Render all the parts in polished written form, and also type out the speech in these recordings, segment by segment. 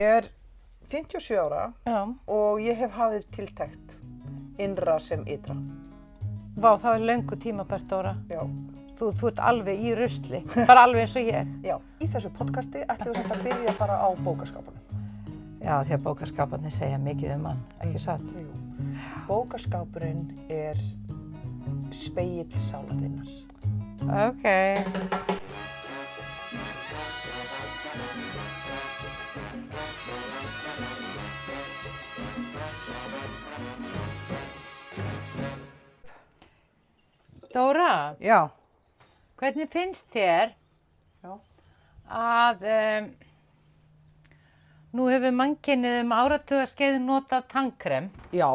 Ég 57 ára Já. og ég hef hafið tiltekt innra sem ytra. Vá, það löngu tímabært, Dóra. Já. Þú ert alveg í rusli, bara alveg eins og ég. Já. Í þessu podcasti ætlum við samt að byrja bara á bókaskápunum. Já, því að bókaskáparnir segja mikið mann, ekki satt? Jú. Bókaskápurinn spegill sálar þinnar. Ok. Dóra, Já. hvernig finnst þér Já. að nú hefur mannkynið áratugaskeið notað tannkrem Já.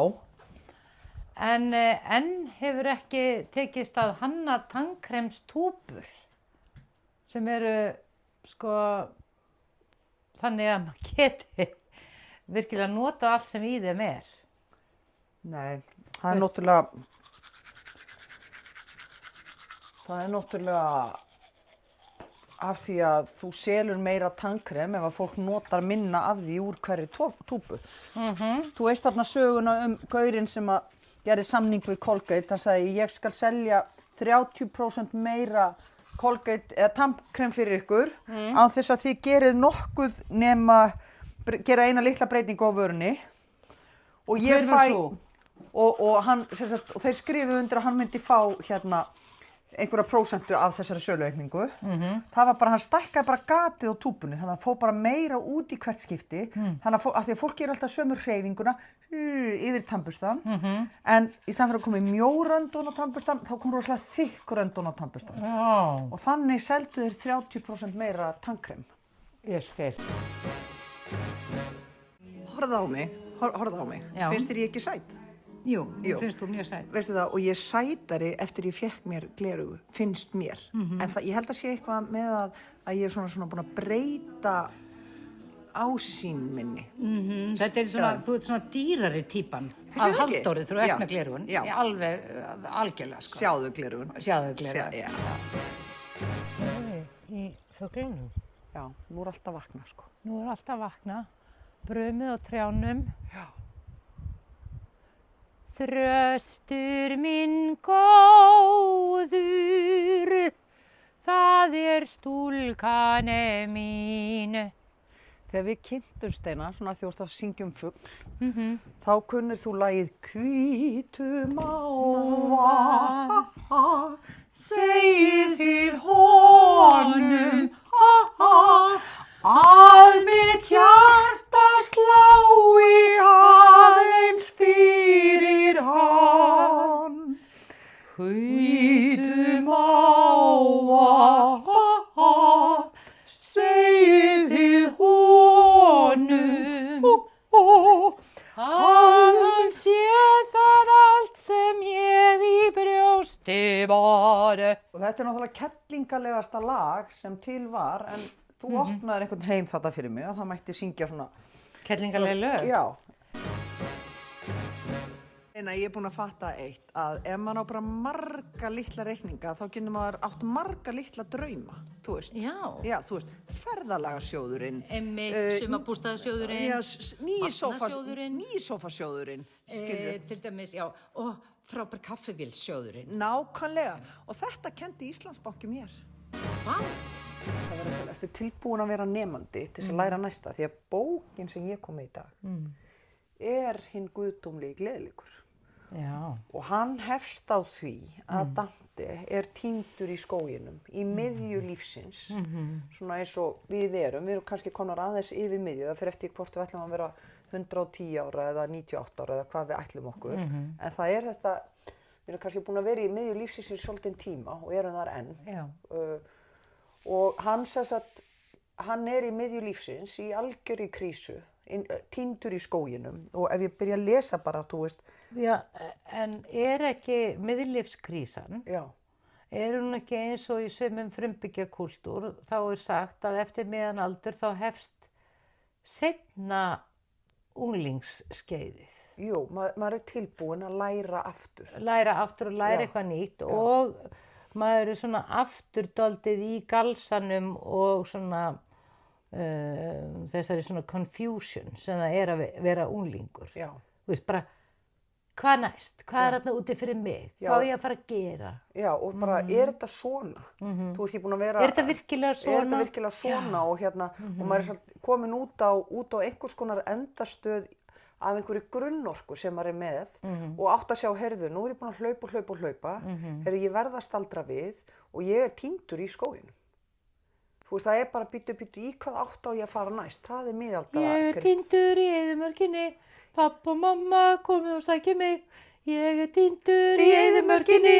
en enn hefur ekki tekist að hanna tannkremstúpur sem eru sko þannig að maður geti virkilega notað allt sem í þeim er. Nei, það er náttúrulega af því að þú selur meira tannkrem ef að fólk notar minna af því úr hverri túpu. Þú veist þarna söguna gaurinn sem að gerði samning við Colgate, hann sagði ég skal selja 30% meira Colgate eða tannkrem fyrir ykkur án þess að þið gerið nokkuð nema gera eina litla breytingu á vörunni. Og ég Hver var þú? Og hann, og þeir skrifuðu undir að hann myndi fá einhverja prósentu af þessari söluaukningu. Það var bara, hann stækkaði bara gatið á túpunni, þannig að það fór bara meira út í hvert skipti. Þannig að af því að fólk gerir alltaf sömu hreyfinguna yfir tannburstan, en í staðinn fyrir að koma í mjóröndun á tannburstan, þá kom rosalega þykk röndun á tannburstan. Já, Og þannig seldu þeir 30% meira tannkrem. ég skil. Horfðu á mig, horfðu á mig. Já. Finnst þér ég ekki sæt? Jú, Jú. finnst þú mjög sæt. Veistu það, og ég er sætari eftir ég fékk mér gleraugu, finnst mér. En ég held að sé eitthvað með að ég er svona búin að breyta ásýn minni. Þetta er svona, þú ert svona dýrari típan Finnst af þér ekki? Halldóri þegar þú Já. ert með gleraugun. Já. Alveg, algjörlega sko. Sjáðu gleraugun. Sjáðu gleraugun. Já. Í fuglunum. Já, nú er alltaf vakna, sko. Nú er alltaf vakna, brumið á trjánum. Já. Þröstur minn góður, það er stúlkan mín. Þegar við kynntumst Steina, svona því þú ert að syngja fugl, þá kunnir þú lagið Hvítu máva, segið þið honum, að mitt hjarta slái aðeins fyrir hann. Hvítu máva, segið þið honum, Hann sé það allt sem ég í brjósti var. Og þetta er náttúrulega kettlingalegasta lag sem til var, en þú opnaðir einhvern heim þetta fyrir mig að það mætti syngja svona. Kettlingaleg lög. Já. En ég er búin að fatta eitt, að ef maður á bara marga litla reikninga, þá getur maður átt marga litla drauma, þú veist. Já. Já, þú veist, ferðalagasjóðurinn. Einmitt, sumarbústaðasjóðurinn, vatnasjóðurinn. Nýi sófasjóðurinn, skilur. Til dæmis, já, og frábær kaffivélsjóðurinn. Nákvæmlega. Og þetta kendi Íslandsbanki mér. Vá. Það verður eftir tilbúin að vera nemandi til þess að læra næsta, því að bókin sem ég kom með í dag er hinn guðdómlegi gleðileikur. Já. Og hann hefst á því að Dante er týndur í skóginum, í miðju lífsins, svona eins og við erum kannski komnar aðeins yfir miðju, það fyrir eftir hvort við ætlum að vera 110 ára eða 98 ára eða hvað við ætlum okkur, en það er þetta, við erum kannski búin að vera í miðju lífsins í svolítinn tíma og erum þar enn. Já. Og hann hann er í miðju lífsins í algjörri krísu, týndur í skóginum, og ef ég byrja að lesa bara, þú veist. Já, en er ekki miðlífskrísan, Já. hún ekki eins og í sumum frumbyggjakúltúr, þá er sagt að eftir miðjan aldur þá hefst seinna unglingsskeiðið. Jú, maður er tilbúinn að læra aftur. Læra aftur og læra Já. eitthvað nýtt og maður er svona aftur dálítið í galsanum og svona þessari svona confusion sem það er að vera unglingur. Já. Þú veist, bara, hvað næst? Hvað er þarna úti fyrir mig? Já. Hvað á ég að fara að gera? Já, og bara, er þetta svona? Þú veist, ég er búin að vera... Er þetta virkilega svona? Er þetta virkilega svona? Og hérna, og maður er komin út á einhvers konar endastöð af einhverju grunnorku sem maður er með og átt að sjá, heyrðu, nú er ég búin að hlaupa, heyrðu, ég verð að staldra við og ég er týndur í skóginum. Þú veist, það er bara býtu í hvað átt á ég að fara næst, það er miðaldra. Ég er týndur í eyðimörkinni, pappa og mamma komið og sækið mig. Ég er týndur í eyðimörkinni,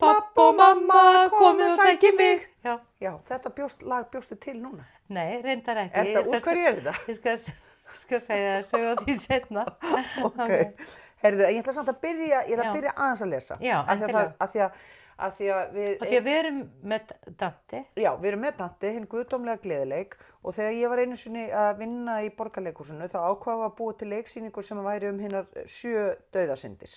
pappa og mamma komið og sækið mig. Já. Já, þetta lag bjóstu til núna. Nei, reyndar ekki. Úr hverju er þetta? Ég skal segja það, sögja því seinna. Ok. Heyrðu, ég ætla samt að byrja aðeins að lesa. Já, endilega. Af því að við erum með Dante. Já, við erum með Dante, hinn guðdómlega gleðileik og þegar ég var einu sinni að vinna í Borgarleikhúsinu þá ákvað að búa til leiksýningu sem væri hinnar 7 dauðasyndir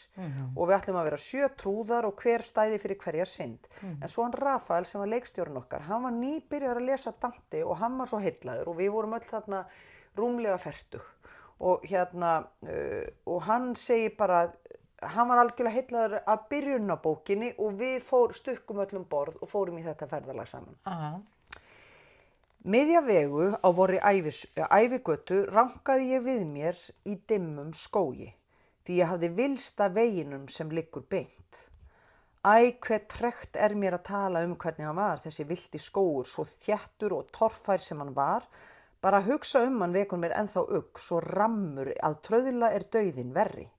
og við ætlum að vera 7 trúðar og hver stæði fyrir hverja synd. En svo hann Rafael sem var leikstjórinn okkar, hann var nýbyrjaður að lesa Dante og hann var svo heillaður og við vorum öll þarna rúmlega fertug og og hann segir bara hann var algjörlega heillaður af byrjunarbókinni og við stukkum öllum borð og fórum í þetta ferðalag saman. Aha. Miðja vegu á vorri ævigötu rankaði ég við mér í dimmum skógi, því ég hafði villst af veginum sem liggur beint. Æ, hve tregt er mér að tala hvernig hann var, þessi villti skógur, svo þéttur og torfær sem hann var, bara að hugsa hann vekur mér ennþá ugg, svo rammur að tröðla er dauðinn verri.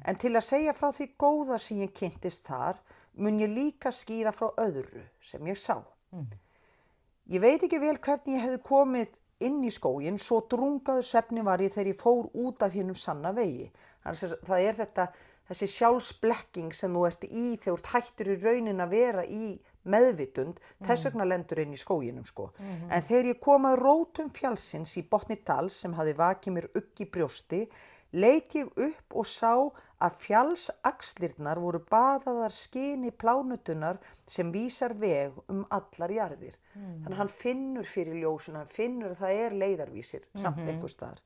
En til að segja frá því góða sem ég kynntist þar, mun ég líka skýra frá öðru sem ég sá. Ég veit ekki vel hvernig ég hefði komið inn í skóginn, svo drungaður svefni var ég þegar ég fór út af hinum sanna vegi. Það er þessi sjálfsblekking sem þú ert í þegar þú hættir í raunin að vera í meðvitund, þess vegna lendur inn í skóginum sko. En þegar ég kom að rótum fjallsins í botni dals sem hafði vakið mér ugg í brjósti, leit ég upp og sá að fjallsaxlirnar voru baðaðar skini plánutunnar sem vísar veg allar jarðir. Þannig að hann finnur fyrir ljósinu, hann finnur að það er leiðarvísir samt einhvers staðar.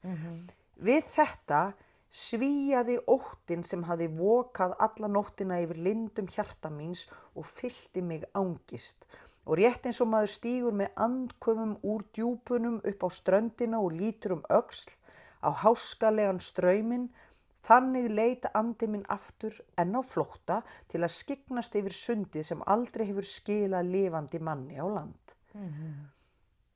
Við þetta svíjaði óttinn sem hafði vokað alla nóttina yfir lindum hjarta míns og fyllti mig angist. Og rétt eins og maður stígur með andköfum úr djúpunum upp á ströndina og lítur öxl, á háskalegan strauminn, þannig leit andi minn aftur enn á flótta til að skyggnast yfir sundið sem aldrei hefur skilað lifandi manni á land.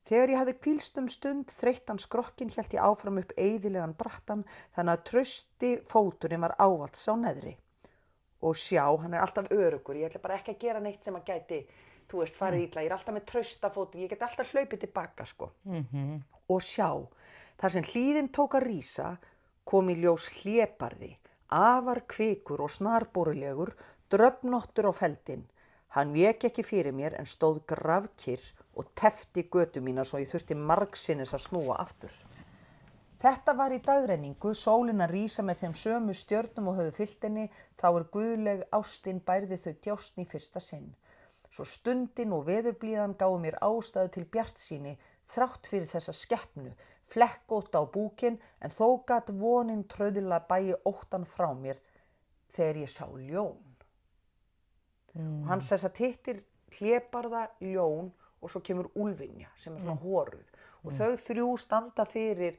Þegar ég hafði hvílst stund, þreyttan skrokkinn hélt ég áfram upp eyðilegan brattan, þannig að trausti fóturinn var ávallt sá neðri. Og sjá, hann er alltaf öruggur, ég ætla bara ekki að gera neitt sem að gæti, þú veist, farið illa, ég er alltaf með trausta fótu, ég get alltaf hlaupið tilbaka, sko. Og sjá, þar sem hlíðin tók að rísa, kom í ljós hlébarði, afar kvikur og snarborulegur, dröfnóttur á feldinn. Hann vék ekki fyrir mér en stóð grafkyrr og tefti götu mína svo ég þurfti margsinnis að snúa aftur. Þetta var í dagrenningu, sólin að rísa með þeim sömu stjörnum og höfðu fyllt henni, þá guðleg ástin bærði þau djásn í fyrsta sinn. Svo stundin og veðurblíðan gáfu mér ástæðu til bjartsýni, þrátt fyrir þessa skepnu, flekkótt á búkinn, en þó gat vonin tröðla bægi óttan frá mér þegar ég sá ljón. Og hann þess að hittir hlébarða, ljón og svo kemur úlfinja sem er svona horuð. Og þau þrjú standa fyrir,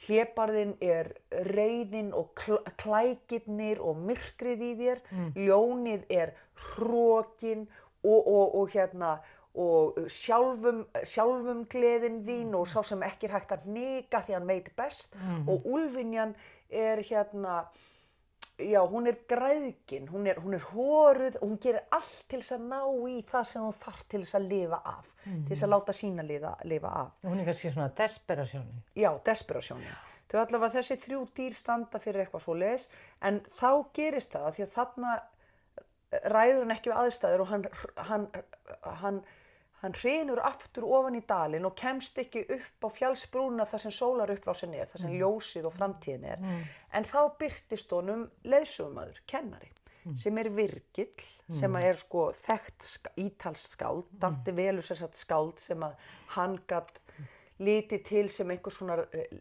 hlébarðinn er reiðin og klækirnir og myrkrið í þér, ljónið er hrokinn og sjálfum gleðin þín og sá sem ekki er hægt að hnika því hann veit best og úlfinjan er já, hún er græðgin, hún er horuð og hún gerir allt til þess að ná í það sem hún þarf til þess að lifa af, til þess að láta sína lifa af. Hún er kannski svona desperasjónin. Já, desperasjónin. Þau allavega þessi þrjú dýr standa fyrir eitthvað svoleiðis, en þá gerist það því að þarna ræður hann ekki við aðstæður og hann hrynur aftur ofan í dalinn og kemst ekki upp á fjallsbrúnina þar sem sólarupprásin er, þar sem ljósið og framtíðin er. En þá birtist honum leiðsögumaður, kennari, sem er Virgill, sem er sko þekkt ítalskt skáld, Dante velur sem sagt skáld sem að hann gat litið til sem einhvers svona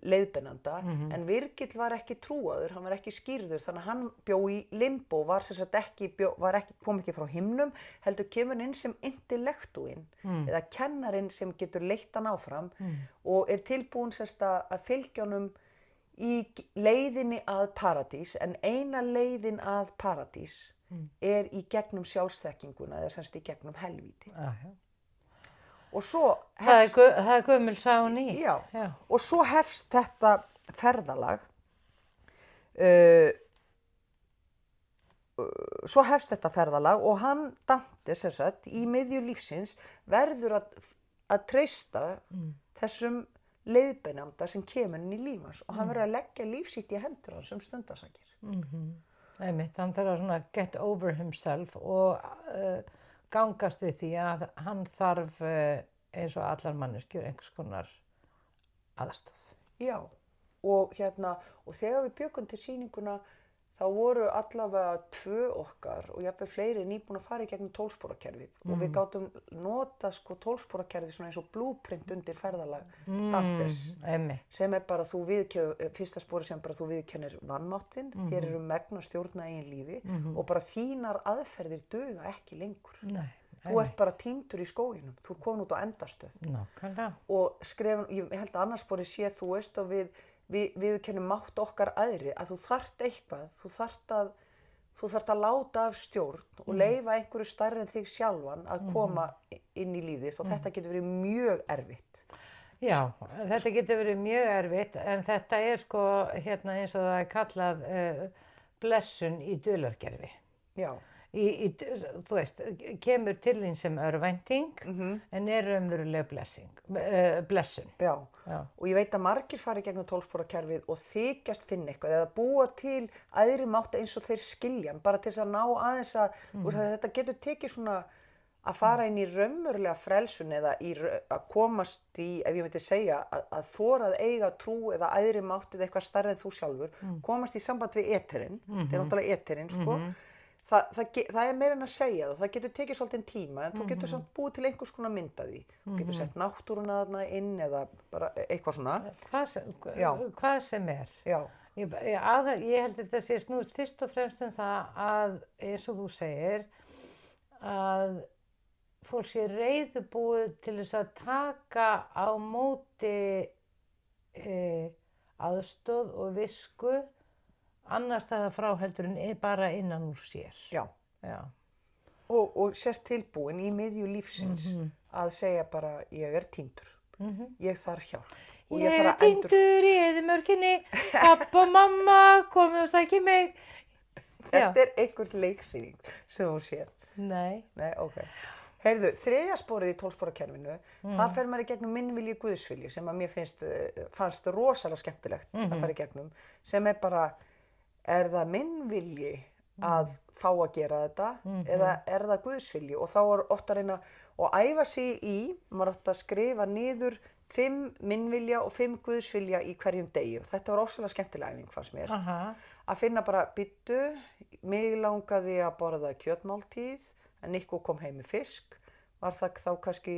leiðbeinanda, en Virgill var ekki trúaður, hann var ekki skírður, þannig að hann bjó í limbo, var sem sagt kom ekki frá himnum, heldur kemur inn sem intellektúinn, eða kennarinn sem getur leitt hann áfram og er tilbúinn sem sagt að fylgja honum í leiðinni að paradís, en eina leiðin að paradís er í gegnum sjálfsþekkinguna, eða sem sagt í gegnum helvíti. Og svo hefst... Það er gömul saga ný. Já, og svo hefst þetta ferðalag. Og hann, Dante, sem sagt, í miðju lífsins verður að treysta þessum leiðbeinanda sem kemur inn í líf hans og hann verður að leggja líf sitt í hendur hans stundarsakir. Einmitt, hann þarf að svona get over himself og gangast við því að hann þarf eins og allar manneskjur einhvers konar aðstoð. Já, og þegar við bjökum til sýninguna þá voru allavega 2 okkar og jafnvel fleiri nýbúin að fara í gegnum 12-sporakerfið og við gátum nota sko 12-sporakerfið svona eins og blueprint undir ferðalag Dantes sem er bara fyrsta spori sem bara þú viðurkennir vanmáttinn, þér eru megn að stjórna eigin lífi og bara þínar aðferðir duga ekki lengur. Nei, þú ert bara týndur í skóginum, þú ert komin út á endastöð. Nákvæmlega. Og ég held að annars spori sé þú veist og við kennum mátt okkar aðri að þú þarft eitthvað, þú þarft að láta af stjórn og leyfa einhverju stærri en þig sjálfan að koma inn í lífið og þetta getur verið mjög erfitt. Já, þetta getur verið mjög erfitt en þetta er sko eins og það er kallað blessun í dulargerfi. Já. Þú veist, kemur til þín sem örvænting en er raunveruleg blessun. Já, og ég veit að margir fara í gegnum 12-sporakerfið og þykjast finna eitthvað eða búa til æðri mátt eins og þeir skilja bara til þess að ná aðeins að þetta getur tekið svona að fara inn í raunverulega frelsun eða að komast í, ef ég myndi segja, að þora að eiga trú eða æðri mátt eða eitthvað stærri en þú sjálfur, komast í samband við éterinn, þetta er náttúrulega éterinn, sko. Það er meira en að segja það getur tekið svolítið tíma en þú getur samt búið til einhvers konar mynd af því. Þú getur sett náttúruna þarna inn eða bara eitthvað svona. Hvað sem er. Já. Ég held að þetta sé snúist fyrst og fremst það að, eins og þú segir, að fólk sé reiðubúið til þess að taka á móti aðstoð og visku annars staðar frá heldur en bara innan úr sér. Já. Og sérst tilbúin í miðju lífsins að segja bara ég er týndur, ég þarf hjálp. Ég er týndur í eyðimörkinni, pappa og mamma komið og sækja mig. Þetta er einhver leiksýning sem þú séð. Nei. Nei, ok. Heyrðu, 3. sporið í 12-sporakerfinu, þar fer maður í gegnum minn vilji guðsvilji sem að mér fannst rosalega skemmtilegt að fara í gegnum, sem er bara er það minn vilji að fá að gera þetta eða er það guðsvilji og þá er ofta að reyna og æfa sig maður átt að skrifa niður 5 minnvilja og 5 guðsvilja í hverjum degi og þetta var ofsalega skemmtileg æfing fannst mér. Að finna bara bíddu, mig langaði að borða kjötmáltíð en Nico kom heim með fisk, var það þá kannski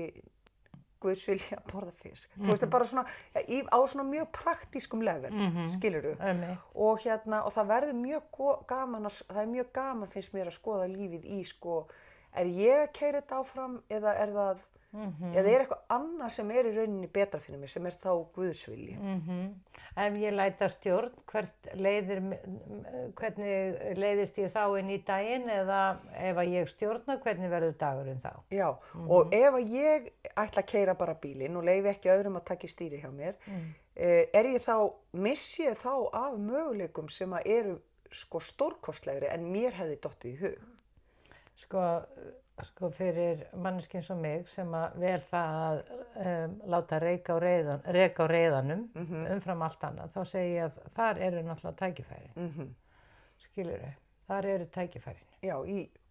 guðsvilja að borða fisk. Þú veist, bara svona, á svona mjög praktískum level, skilurðu. Og það verður mjög gaman, það er mjög gaman finnst mér að skoða lífið í sko, er ég að keyra þetta áfram eða er það, eða er eitthvað annað sem er í rauninni betra fyrir mig sem er þá guðsvilji. Ef ég læta stjórn, hvernig leiðist ég þá inn í daginn eða ef að ég stjórna, hvernig verður dagurinn þá? Já, og ef að ég ætla að keyra bara bílinn og leyfi ekki öðrum að taka í stýri hjá mér, missi ég þá af möguleikum sem að eru sko stórkostlegri en mér hefði dottið í hug. Sko fyrir manneskju eins og mig sem að vel það að láta reka á reiðanum umfram allt annað, þá segi ég að þar eru náttúrulega tækifæri. Skilurðu? Þar eru tækifærin. Já,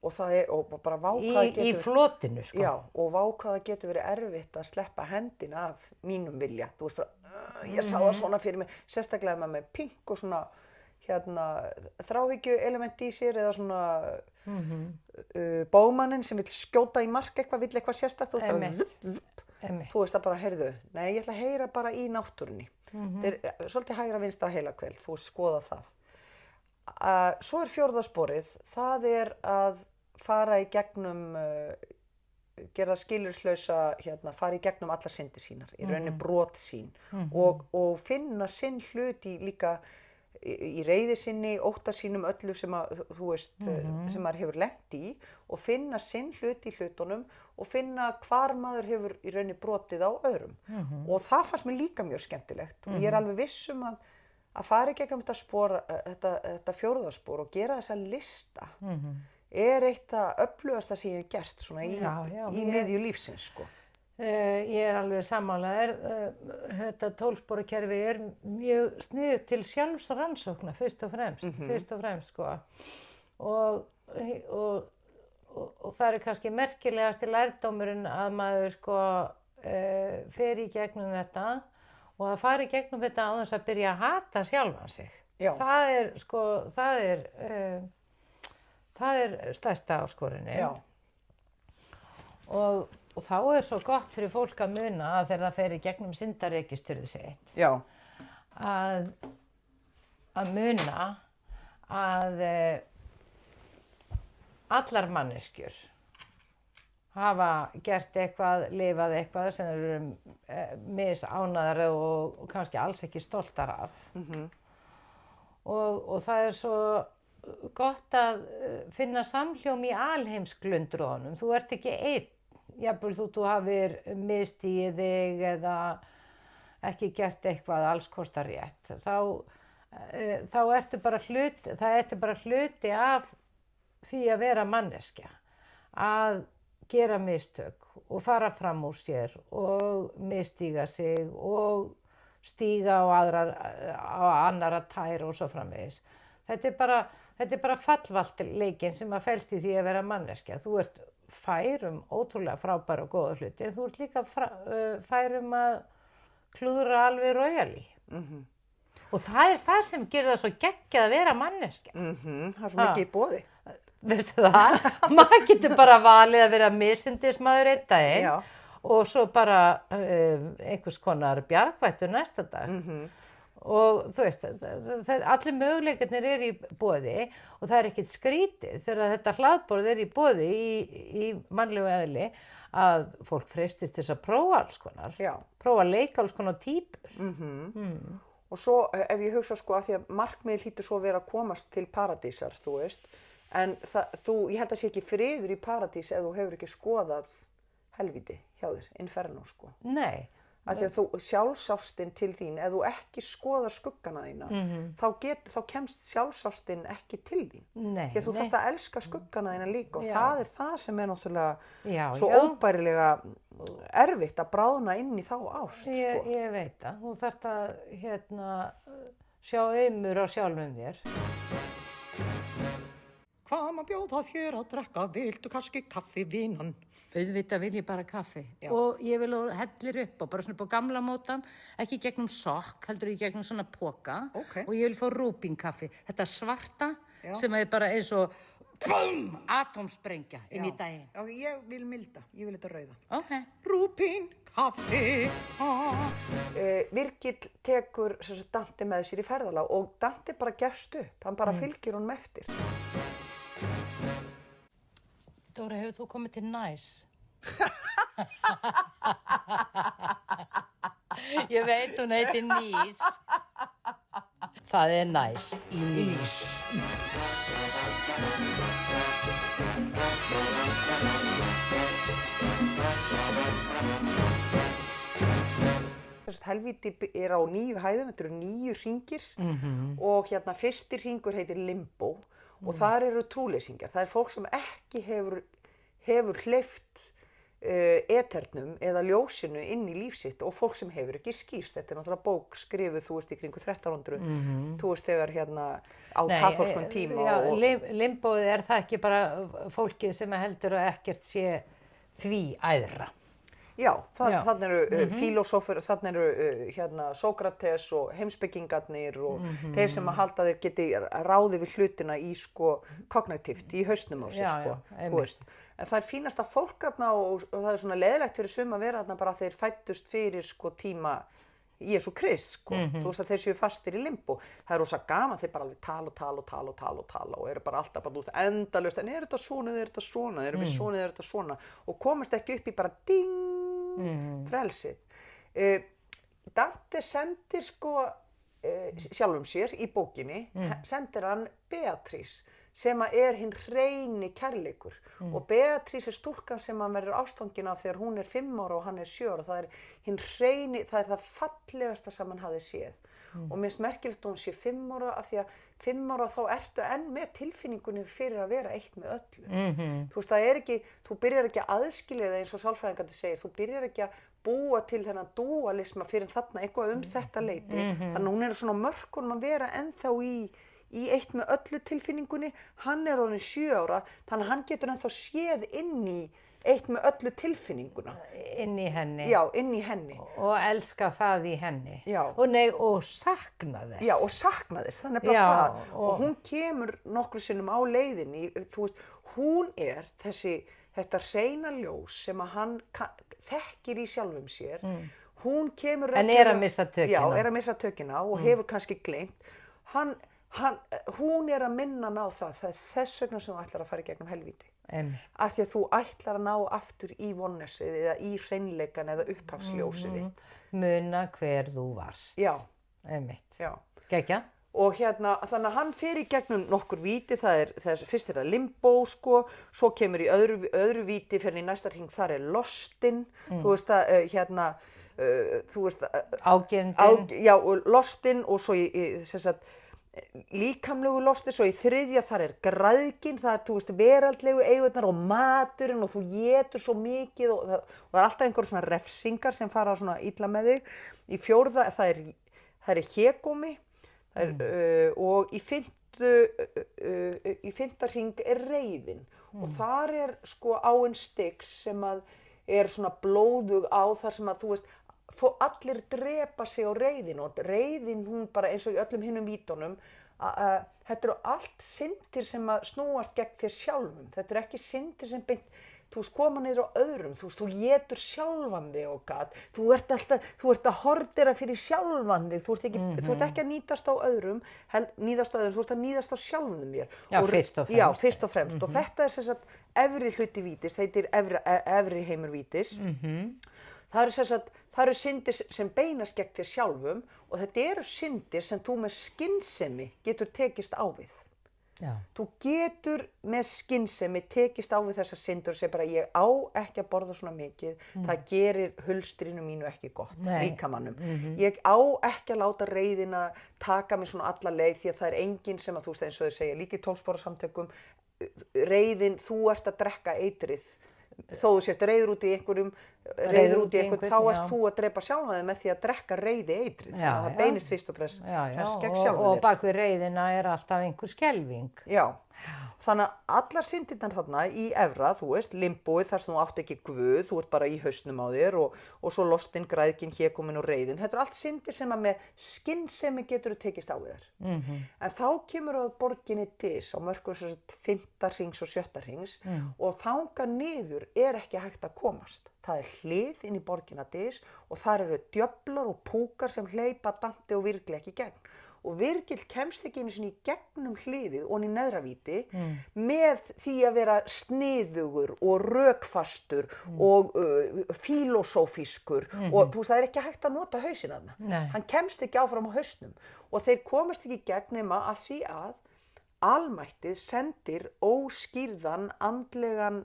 og það er, og bara vákaða getur... Í flotinu, sko. Já, og vákaða getur verið erfitt að sleppa hendina af mínum vilja. Þú veist bara, ég sá það svona fyrir mig, sérstaklega maður með pink og svona, þráhyggju element í sér eða svona bómanninn sem vill skjóta í mark eitthvað, vill eitthvað sérstakt, þú veist bara Einmitt. Þú veist að bara, heyrðu, nei, ég ætla að heyra bara í náttúrunni. Þetta er svolítið hægra vinstra heilahvel, þú veist, skoða það. Svo er fjórða sporið, það er að fara í gegnum, gera skilyrðislausa, fara í gegnum allar syndir sínar, í rauninni brot sín og finna sinn hlut í líka í reiði sinni, ótta sínum öllu sem að, þú veist, sem maður hefur lent í og finna sinn hlut í hlutunum og finna hvar maður hefur í rauninni brotið á öðrum. Og það fannst mér líka mjög skemmtilegt og ég er alveg viss um að fara í gegnum þetta spor, þetta fjórðaspor og gera þessa lista er eitt að öflugasta sem ég hef gert svona í miðju lífsins, sko. Ég er alveg sammála. Þetta 12-sporakerfi er mjög sniðugt til sjálfsrannsókna fyrst og fremst, sko. Og það er kannski merkilegasti lærdómurinn að maður, sko, fer í gegnum þetta og að fara í gegnum þetta á þess að byrja að hata sjálfan sig. Já. Það er, sko, það er stærsta áskorunin. Já. Og þá er svo gott fyrir fólk að muna að þegar það fer í gegnum syndaregistrið sitt. Já. Að muna að allar manneskjur hafa gert eitthvað, lifað eitthvað sem eru misánægðar og kannski alls ekki stoltar af. Og það er svo gott að finna samhljóm í alheimsglundroðunum. Þú ert ekki einn. Jafnvel þú hafir misstigið þig eða ekki gert eitthvað alls kostar rétt. Þá ertu bara hluti af því að vera manneskja. Að gera mistök og fara fram úr sér og misstíga sig og stíga á annarra tær og svo framvegis. Þetta er bara fallvaltleikinn sem að felst í því að vera manneskja. Þú ert fær ótrúlega frábæra og góða hluti, en þú ert líka fær að klúðra alveg royally. Og það er það sem gerir það svo geggjað að vera manneskja. Það er svo mikið í boði. Veistu það? Maður getur bara valið að vera misindismadur einn daginn og svo bara einhvers konar bjargvættur næsta dag. Og þú veist, allir möguleikarnir eru í boði og það er ekkert skrítið þegar þetta hlaðborð er í boði í mannlegu eðli að fólk freistist þess að prófa alls konar, prófa að leika alls konar típur. Og svo ef ég hugsa sko að því að markmiðið hlýtur svo að vera að komast til paradísar, þú veist, en ég held að sé ekki friður í paradís ef þú hefur ekki skoðað helvíti hjá þér, inferno sko. Nei. Af því að þú sjálfsástin til þín, ef þú ekki skoðar skuggana þína, þá kemst sjálfsástin ekki til þín. Nei, því að þú þarft að elska skuggana þína líka og það er það sem er náttúrulega svo óbærilega erfitt að bráðna inn í þá ást. Ég veit það. Þú þarft að sjá aumur á sjálfum þér. Hvað má bjóða þér að drekka? Viltu kannski kaffi, vinan? Auðvitað vil ég bara kaffi. Og ég vil hellir upp á, bara svona upp á gamla mótan, ekki gegnum sokk, heldur í gegnum svona poka. Og ég vil fá rúbínkaffi. Þetta svarta sem er bara eins og atómsprengja inn í daginn. Já, ég vil milda. Ég vil þetta rauða. Rúbínkaffi. Virgill tekur Dante með sér í ferðalag og Dante bara gefst upp. Hann bara fylgir honum eftir. Dóra, hefur þú komið til Næs? Ég veit, hún heitir Nýs. Það er Næs í Nýs. Helvíti er á 9 hæðum, þetta eru 9 hringir og fyrsti hringur heitir Limbo. Og þar eru trúleysingjar. Það er fólk sem ekki hefur hleypt eternum eða ljósinu inn í líf sitt og fólk sem hefur ekki skýrst. Þetta er náttúrulega bók skrifuð, þú veist, í kringu 1300. Þú veist, þegar á kaþólskum tíma. Limbóið er það ekki bara fólkið sem heldur að ekkert sé því æðra. Já, þannig eru filósófur, þannig eru Sókrates og heimspekingarnir og þeir sem að halda þeir geti ráði við hlutina í kognitíft, í hausnum á sér, þú veist. En það fínasta fólk þarna og það er svona leiðilegt fyrir sum að vera þarna bara að þeir fæddust fyrir sko tíma Jesú Krist, sko. Þú veist að þeir séu fastir í limbo. Það er rosa gaman, þeir bara alveg tala og eru bara alltaf bara, þú veist, endalaust, en er þetta svona, er þetta svona, erum við svona, er þetta svona, og komast ekki upp í bara ding, frelsið. Dante sendir sko sjálfum sér í bókinni, sendir hann Beatrice, sem er hinn hreini kærleikur og Beatrice er stúlkan sem hann verður ástfangin af þegar hún er 5 ára og hann er 7 ára. Það er hinn hreini, það er það fallegasta sem hann hafði séð. Og mér finnst merkilegt að hún sé 5 ára af því að 5 ára þá ertu enn með tilfinningunni fyrir að vera eitt með öllu. Þú veist, það er ekki, þú byrjar ekki að aðskilja það eins og sálfræðingandi segir, þú byrjar ekki að búa til þennan dúalisma fyrir þarna eitthvað þetta leyti. Þannig að hún er svona mörkunum að vera ennþá í eitt með öllu tilfinningunni. Hann er orðinn 7 ára, þannig að hann getur ennþá séð inn í eitt með öllu tilfinninguna. Inn í henni. Já, inn í henni. Og elska það í henni. Já. Og sakna þess. Já, og sakna þess, þannig bara það. Og hún kemur nokkru sinnum á leiðinni, þú veist, hún er þetta hreina ljós sem að hann þekkir í sjálfum sér. Hún kemur... En er að missa tökina. Já, er að missa tökina og hefur kannski gleymt. Hún er að minna hann á það er þess vegna sem þú ætlar að fara í gegnum helvíti. Af því að þú ætlar að ná aftur í vonnesið eða í hreinleikan eða upphafsljósið þitt. Muna hver þú varst. Já. Einmitt. Já. Geggjað. Og hérna, þannig að hann fer í gegnum nokkur víti, fyrst er það limbo, sko, svo kemur í öðru víti, fyrir í næsta hring, þar er lostinn, þú veist að, þú veist að... Ágirndin. Já, lostinn og svo sem sagt, líkamlegu losti, svo í þriðja þar er græðgin, það er, þú veist, veraldlegu eigurnar og maturinn og þú étur svo mikið og það er alltaf einhverjum svona refsingar sem fara svona illa með þig. Í fjórða, það er hégómi og í fimmta hring er reiðin og þar er sko áin Styx sem að er svona blóðug á þar sem að, þú veist, allir drepa sig á reiðin og reiðin hún bara eins og í öllum hinnum vítunum þetta eru allt syndir sem að snúast gegn þér sjálfum, þetta eru ekki syndir sem beint, þú veist, koma niður á öðrum, þú veist, þú étur sjálfan þig og gat, þú ert að hordera fyrir sjálfan þig, þú ert ekki að nýtast á öðrum, þú ert að nýtast á sjálfum þér. Já, fyrst og fremst. Já, fyrst og fremst og þetta er sem sagt efri hluti vítis, þetta er efri heimur vítis. Það eru syndir sem beinast gegn þér sjálfum og þetta eru syndir sem þú með skynsemi getur tekist á við. Já. Þú getur með skynsemi tekist á við þessar syndir og segja bara ég á ekki að borða svona mikið, það gerir hulstrinu mínu ekki gott, líkamannum. Ég á ekki að láta reiðina taka mig svona alla leið því að það er enginn sem að þú veist eins og þeir segja líka í 12 spora samtökum, reiðin, þú ert að drekka eitrið. Þó þú sért reiður út í einhverjum, þá ert þú að drepa sjálfan þig með því að drekka reiði eitrið. Þannig að það beinist fyrst og fremst gegn sjálfan þér. Og bak við reiðina er alltaf einhver skelfing. Já, þannig að allar syndirnar þarna í efra, þú veist, limbóið þar sem þú átt ekki guð, þú ert bara í hausnum á þér og svo lostinn, græðgin, hégóminn og reiðin. Þetta eru allt syndir sem að með skynsemi getur þú tekist á þér. En þá kemur á borginni Dis á mörkum sem sagt 5. hrings og 7. hrings og þangað niður er ekki hægt að komast. Það er hlið inn í borginna Dis og þar eru djöflar og púkar sem hleypa Dante og Virgil ekki gegn. Og Virgil kemst ekki einu sinni í gegnum hliðið og í neðra víti með því að vera sniðugur og rökfastur og filosófískur og þú veist það er ekki hægt að nota hausinn þarna. Hann kemst ekki áfram á hausnum og þeir komast ekki í gegn nema að því að almættið sendir óskýrðan andlegan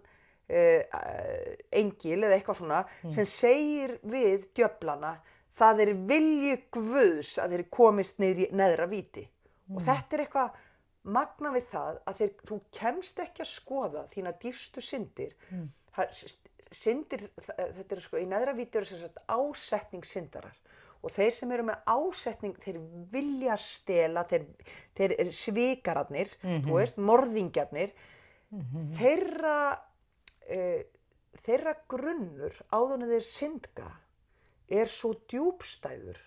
engil eða eitthvað svona sem segir við djöflana það er vilji Guðs að þeir komist niður í neðra víti. Og þetta er eitthvað magna við það að þú kemst ekki að skoða þína dýpstu syndir. Þetta er sko, í neðra víti eru sem sagt ásetningssyndarar. Og þeir sem eru með ásetning, þeir vilja stela, þeir eru svikararnir, þú veist, morðingjarnir. Þeirra grunnur áður en þeir syndga er svo djúpstæður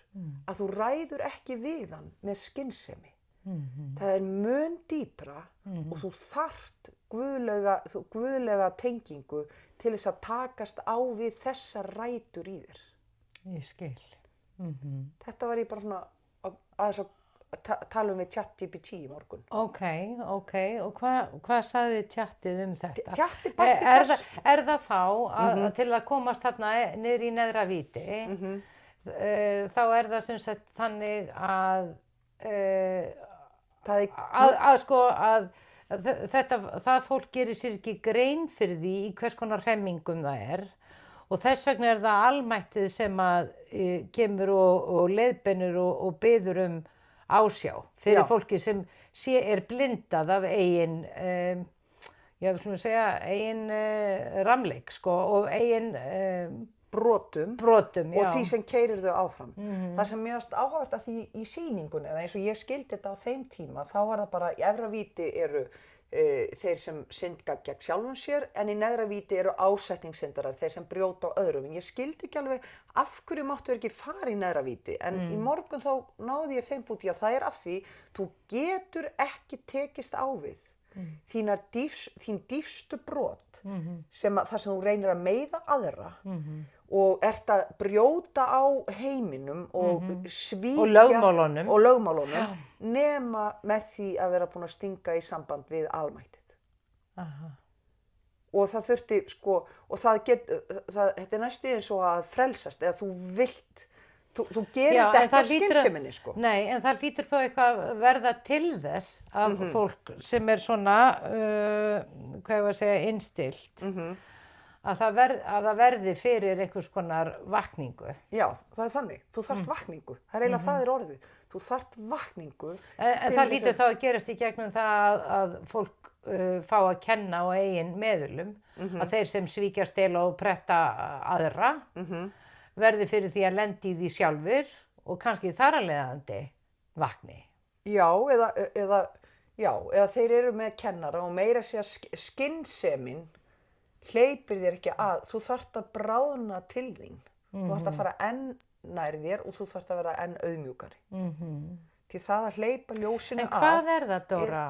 að þú ræður ekki við hann með skynsemi. Það mun dýpra og þú þarft guðlega tengingu til þess að takast á við þessar rætur í þér. Ég skil. Þetta var ég bara svona aðeins að tala við ChatGPT í morgun. Ok, og hvað sagði tjattið þetta? Tjattið bætti þess. Er það þá að til að komast þarna niður í neðra víti, þá er það sem sagt þannig að það fólk gerir sér ekki grein fyrir því í hvers konar hremmingum það og þess vegna er það almættið sem að kemur og leiðbeinir og biður ásjá fyrir fólki sem er blindað af eigin eigin ramleik og eigin brotum og því sem keyrir þau áfram. Það sem mér fannst áhugavert að því í sýningunni, eða eins og ég skildi þetta á þeim tíma, þá var það bara í efra víti eru þeir sem synda gegn sjálfum sér, en í neðra víti eru ásetningssyndarar, þeir sem brjóta á öðrum. En ég skildi ekki alveg af hverju máttu ekki fara í neðra víti, en í morgun þá náði ég þeim búti að það er af því þú getur ekki tekist á við þín dýpstu brot þar sem þú reynir að meiða aðra og ert að brjóta á heiminum og svíkja og lögmálunum nema með því að vera búin að stinga í samband við almættið. Og það þurfti og þetta er næstu eins og að frelsast eða þú vilt þú gerir þetta ekki af skynseminni Nei, en það hlýtur þó eitthvað verða til þess að fólk sem er svona hvað ég var að segja innstillt að það verði fyrir einhvers konar vakningu. Já, það er þannig. Þú þarft vakningu. Það er eiginlega það er orðið. Þú þarft vakningu. En það hlýtur þá að gerast í gegnum það að fólk fá að kenna á eigin meðulum að þeir sem svíkja, stela og pretta aðra verði fyrir því að lendi í því sjálfur og kannski þar af leiðandi vakni. Já, eða þeir eru með kennara og meira að segja skynsemin hleypir þér ekki að. Þú þarft að bráðna til þín. Þú þarft að fara enn nær þér og þú þarft að vera enn auðmjúkari. Því það að hleypa ljósinu að... En hvað er það, Dóra?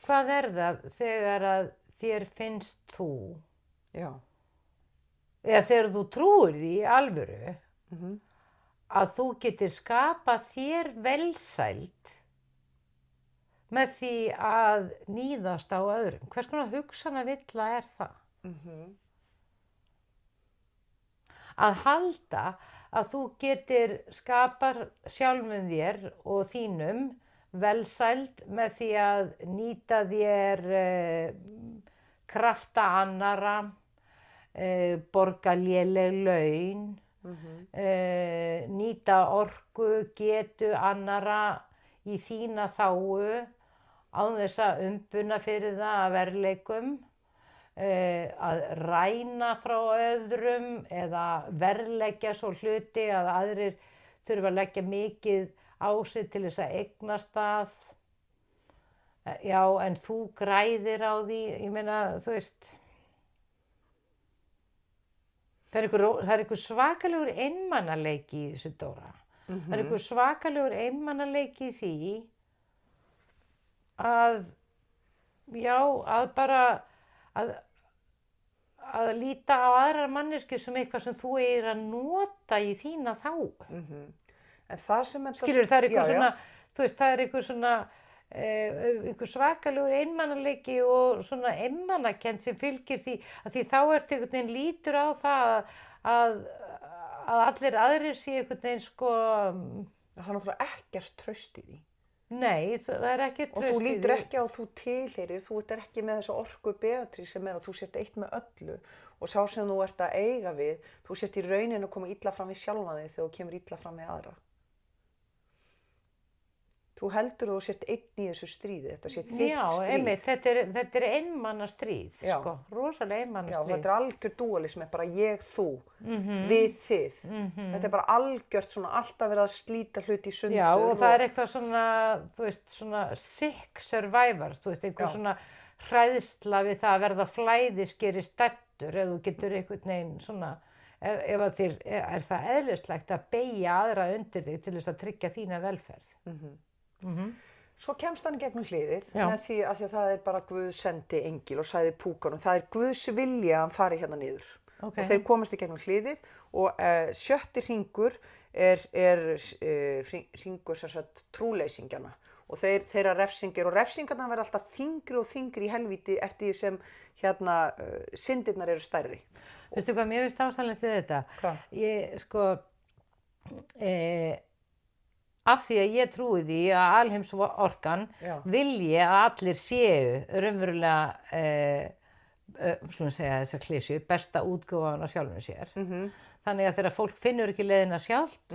Hvað er það þegar að þér finnst þú? Já. Eða þegar þú trúir því í alvöru að þú getur skapað þér velsæld með því að níðast á öðrum. Hvers konar hugsanavilla er það? Að halda að þú getur skapað sjálfum þér og þínum velsæld með því að nýta þér krafta annarra, borga léleg laun, nýta orku, getu annarra í þína þágu án þess að umbuna fyrir það að verðleikum, að ræna frá öðrum eða verðleggja svo hluti að aðrir þurfa að leggja mikið á sig til þess að eignast það. Já, en þú græðir á því, ég meina, þú veist. Það er einhver svakalegur einmanaleiki í þessu, Dóra. Það er einhver svakalegur einmanaleiki í því að, já, að bara að líta á aðrar manneskjur sem eitthvað sem þú eigir að nota í þína þágu. En það sem þetta... Skilur, það er eitthvað svona, þú veist, það er eitthvað svona einhver svakalegur einmanaleiki og svona einmanakennd sem fylgir því að því þá ertu einhvern veginn lítur á það að allir aðrir sé einhvern veginn Það er náttúrulega ekkert traust í því. Nei, það er ekkert traust í því. Og þú lítur ekki á þú tilheyrir, þú ert ekki með þessu orku Beatrice sem er að þú sért eitt með öllu og sá sem þú ert að eiga við, þú sért í rauninu að koma illa fram við sjálfan þig þegar þú kemur illa fram við aðra. Þú heldur þú sért einn í þessu stríði, þetta sé þitt stríð. Já, einmitt, þetta er einmanna stríð, sko, rosalega einmanna stríð. Já, þetta er algjör dúalismi, bara ég, þú, við, þið. Þetta er bara algjört svona alltaf verið að slíta hluti í sundur. Já, og það er eitthvað svona, þú veist, svona sick survivors, þú veist, einhver svona hræðsla við það að verða flæðiskeri stættur, ef þú getur einhvern veginn svona, ef að þér er það eðlislegt að beygja aðra undir þig til þess að tryggja þína velferð. Svo kemst hann í gegnum hliðið Já. með því að það er bara Guð sendi engil og sagði púkanum, það er Guðs vilja að hann fari hérna niður. Ok. Og þeir komast í gegnum hliðið og sjötti hringur er hringur sem sagt trúleysingjana. Og þeirra refsingir og refsingarna verða alltaf þyngri og þyngri í helvíti eftir því sem syndirnar eru stærri. Veistu hvað, mér finnst ástæðanlegt við þetta? Hvað? Ég, sko, af því að ég trúi því að alheimsorkan Já. vilji að allir séu raunverulega, skulum segja þessa klísju, besta útgáfan af sjálfum sér. Þannig að þegar fólk finnur ekki leiðina sjálft,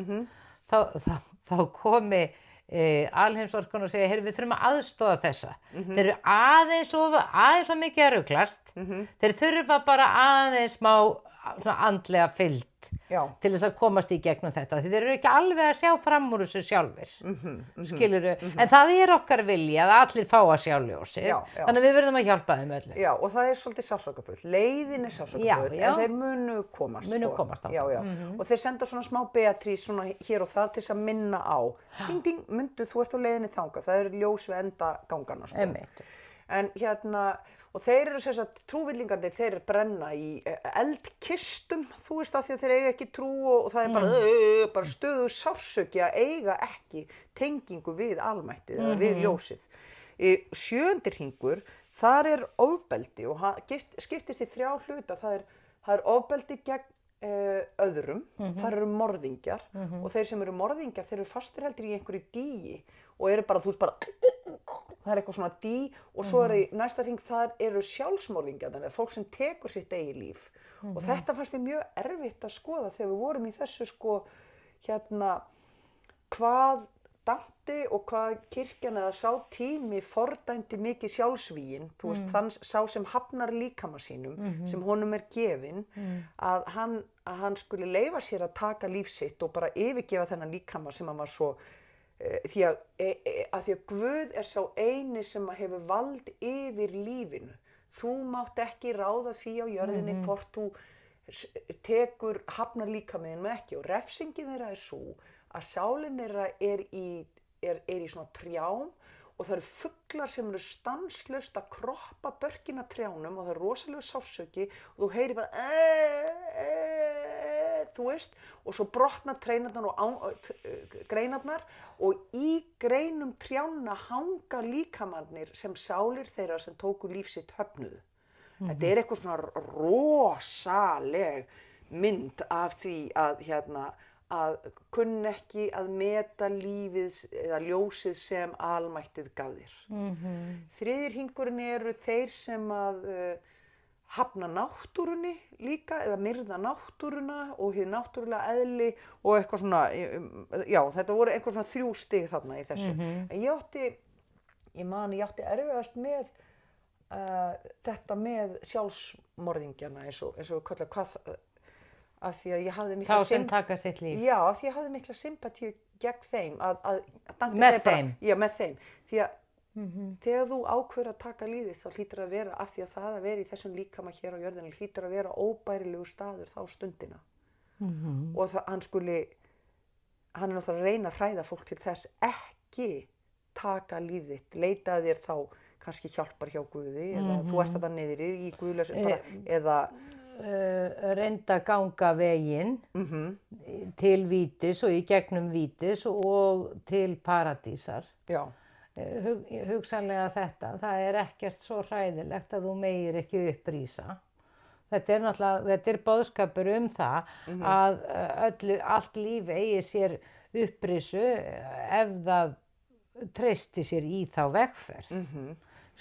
þá komi alheimsorkan og segja, við þurfum að aðstoða þessa. Þeir eru aðeins of mikið að ruglast. Þeir þurfa bara aðeins smá andlega fylgd til þess að komast í gegnum þetta. Því þeir eru ekki alveg að sjá fram úr þessu sjálfir. Skilurðu? En það er okkar vilji að allir fá að sjá ljósið. Þannig að við verðum að hjálpa þeim öllum. Já, og það er svolítið sársaukafullt. Leiðin er sársaukafullt, en þeir munu komast. Á. Já. Og þeir senda svona smá Beatrice svona hér og þar til þess að minna á. Ding, ding, mundu, þú ert á leiðinni þangað. Það eru ljós við enda gangana. Einmitt. En og þeir eru sem sagt, trúvillingarnir, þeir brenna í eldkistum, þú veist, af því að þeir eiga ekki trú og það er bara stöðugur sársauki að eiga ekki tengingu við almættið eða við ljósið. Sjöundi hringur, þar er ofbeldi og skiptist í 3 hluta. Það er ofbeldi gegn öðrum, þar eru morðingjar og þeir sem eru morðingjar, þeir eru fastir heldur í einhverju dýi og eru bara, þú veist bara, það er eitthvað svona dý og svo er í næsta hring, þar eru sjálfsmorðingjar, þannig að fólk sem tekur sitt eigið líf. Og þetta fannst mér mjög erfitt að skoða þegar við vorum í þessu hvað Dante og hvað kirkjan eða sá tími fordæmdi mikið sjálfsvígin, þú veist, sá sem hafnar líkama sínum, sem honum er gefinn, að hann skuli leyfa sér að taka líf sitt og bara yfirgefa þennan líkama sem hann var svo, því að Guð er sá eini sem hefur vald yfir lífinu. Þú mátt ekki ráða því á jörðinni hvort þú hafnar líkaminn með ekki og refsingin þeirra er sú að sálin þeirra er í svona trjám og það eru fuglar sem eru stanslaust að kroppa börkin af trjánum og það er rosalegu sársauki og þú heyrir bara þú veist, og svo brotna greinarnar og í greinum trjánna hanga líkamannir sem sálir þeirra sem tóku líf sitt höfnuðu. Þetta er eitthvað svona rosaleg mynd af því að kunna ekki að meta lífið eða ljósið sem almættið gaf þér. Þriðji hringurinn eru þeir sem að hafna náttúrunni líka eða myrða náttúruna og hið náttúrulega eðli og eitthvað svona, já, þetta voru eitthvað svona 3 stig þarna í þessu. En ég átti erfiðast með þetta með sjálfsmorðingjana eins og við köllum hvað, af því að ég hafði mikla Þá sem taka sitt líf. Já, af því að ég hafði mikla sympatíu gegn þeim Með þeim? Já, með þeim. Því að þegar þú ákveður að taka lífið þá hlýtur að vera, af því að það að vera í þessum líkama hér á jörðinni hlýtur að vera óbærilegur staður þá stundina. Og hann er náttúrulega að reyna að hræða fólk til þess ekki taka lífið þitt, leita að þér þá kannski hjálpar hjá Guði eða þú ert þetta niðri í guðlausu eða reynda að ganga veginn til vítis og í gegnum vítis og til paradísar. Já. Hugsanlega þetta, það er ekkert svo hræðilegt að þú megir ekki upprísa. Þetta er náttúrulega, þetta er boðskapur það að allt líf eigi sér upprísu ef það treysti sér í þá vegferð.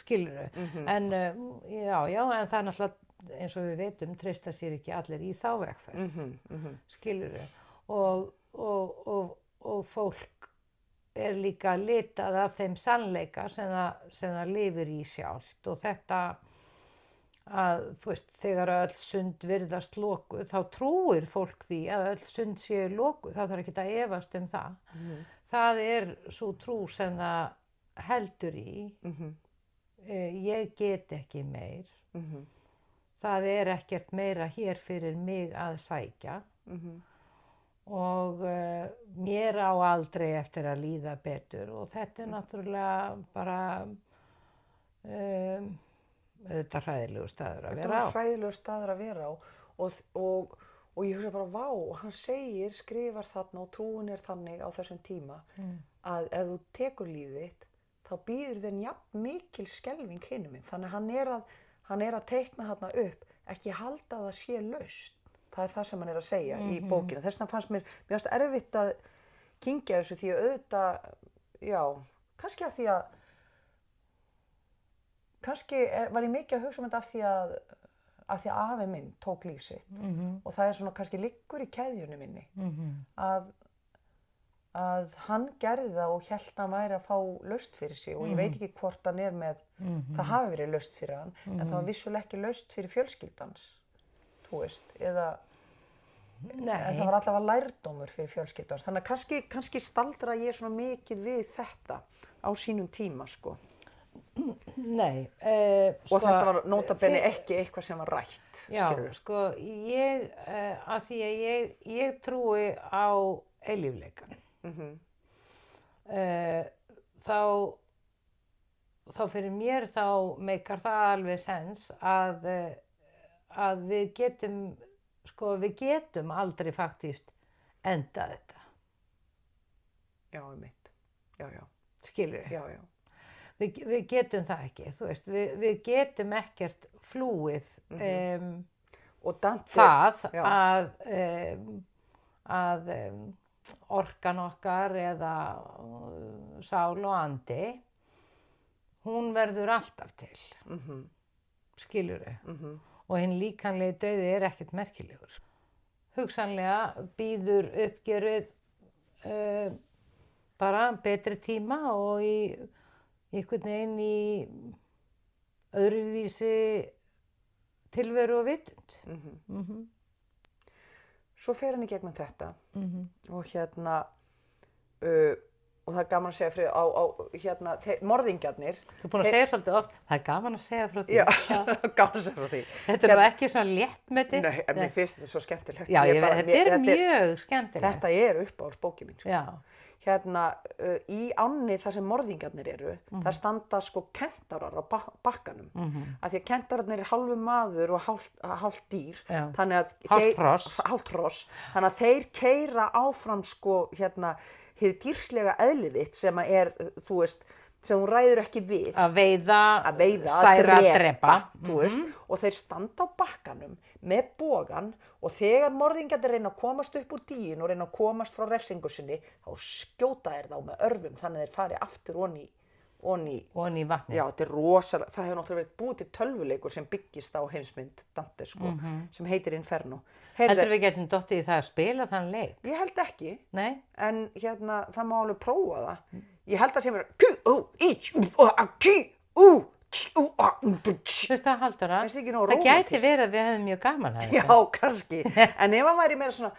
Skilurðu? En en það er náttúrulega, eins og við veitum, treysta sér ekki allir í þá vegferð. Skilurðu? Og fólk er líka litað af þeim sannleika sem það lifir í sjálft og þetta að, þú veist, þegar öll sund virðast lokuð, þá trúir fólk því að öll sund séu lokuð, það þarf ekki að efast það. Það er svo trú sem það heldur í, ég get ekki meir, það er ekkert meira hér fyrir mig að sækja og mér á aldrei eftir að líða betur og þetta náttúrulega bara auðvitað hræðilegur staður að vera á. Þetta var hræðilegur staður að vera á og ég hugsa bara, vá, hann segir, skrifar þarna og trúin þannig á þessum tíma að ef þú tekur lífið þitt, þá býður þér jafn mikil skelfing hinum minn. Þannig að hann er að teikna þarna upp, ekki halda að það sé laust. Það er það sem hann er að segja í bókina. Þess vegna fannst mér fannst erfitt að kyngja þessu því að auðvitað, já, kannski var ég mikið að hugsa um þetta af því að afi minn tók líf sitt og það er svona kannski liggur í keðjunni minni að hann gerði það og hélt að hann væri að fá laust fyrir sig og ég veit ekki hvort hann er með, það hafi verið laust fyrir hann en það var vissulega ekki laust fyrir fjölskyldans, þú veist, eða það var allavega lærdómur fyrir fjölskyldans, þannig að kannski staldra ég svona mikið við þetta á sínum tíma, sko. Nei. Og þetta var nótabenni ekki eitthvað sem var rætt, skilurðu? Já, sko, af því að ég trúi á eilífleikann. Þá fyrir mér þá meikar það alveg sens að við getum aldrei faktískt endað þetta. Já, einmitt. Já. Skilurðu? Já. Við getum það ekki, þú veist, við getum ekkert flúið og Dante, það að orkan okkar eða sál og andi, hún verður alltaf til, skilurðu, og hinn líkamlegi dauði er ekkert merkilegur. Hugsanlega býður uppgjörið bara betri tíma og einhvern veginn í öðruvísi tilveru og vitund. Svo fer hann í gegnum þetta og og það er gaman að segja frá morðingjarnir. Þú er búin að segja svolítið oft, það er gaman að segja frá því. Já, gaman að segja frá því. Þetta er ekki svona léttmeti. Nei, en mér finnst þetta svo skemmtilegt. Já, þetta er mjög skemmtilegt. Þetta er uppáhaldsbókin mín, sko. Já. Í ánni þar sem morðingjarnir eru, það standa sko kentarar á bakkanum. Af því að kentararnir er hálfur maður og hálft dýr. Hálft hross. Þannig að þeir keyra áfram sko hið dýrslega eðlið þitt sem er, þú veist, sem hún ræður ekki við. Að veiða, særa, drepa, þú veist. Og þeir standa á bakkanum með bogann og þegar morðingjarnir reyna að komast upp úr dýinu og reyna að komast frá refsingu sinni, þá skjóta þeir þá með örvum þannig að þeir fari aftur onni í vatni. Já, þetta er rosalega, það hefur náttúrulega verið búið til tölvuleikur sem byggist á heimsmynd Dante, sko, sem heitir Inferno. Heldur við getum dottið í það að spila þann leik? Ég held ekki. Nei? En það má alveg prófa það. Ég held að sem er Þú veist það, Halldóra, það gæti verið að við hefðum mjög gaman að þetta. Já, kannski. En ef hann væri meira svona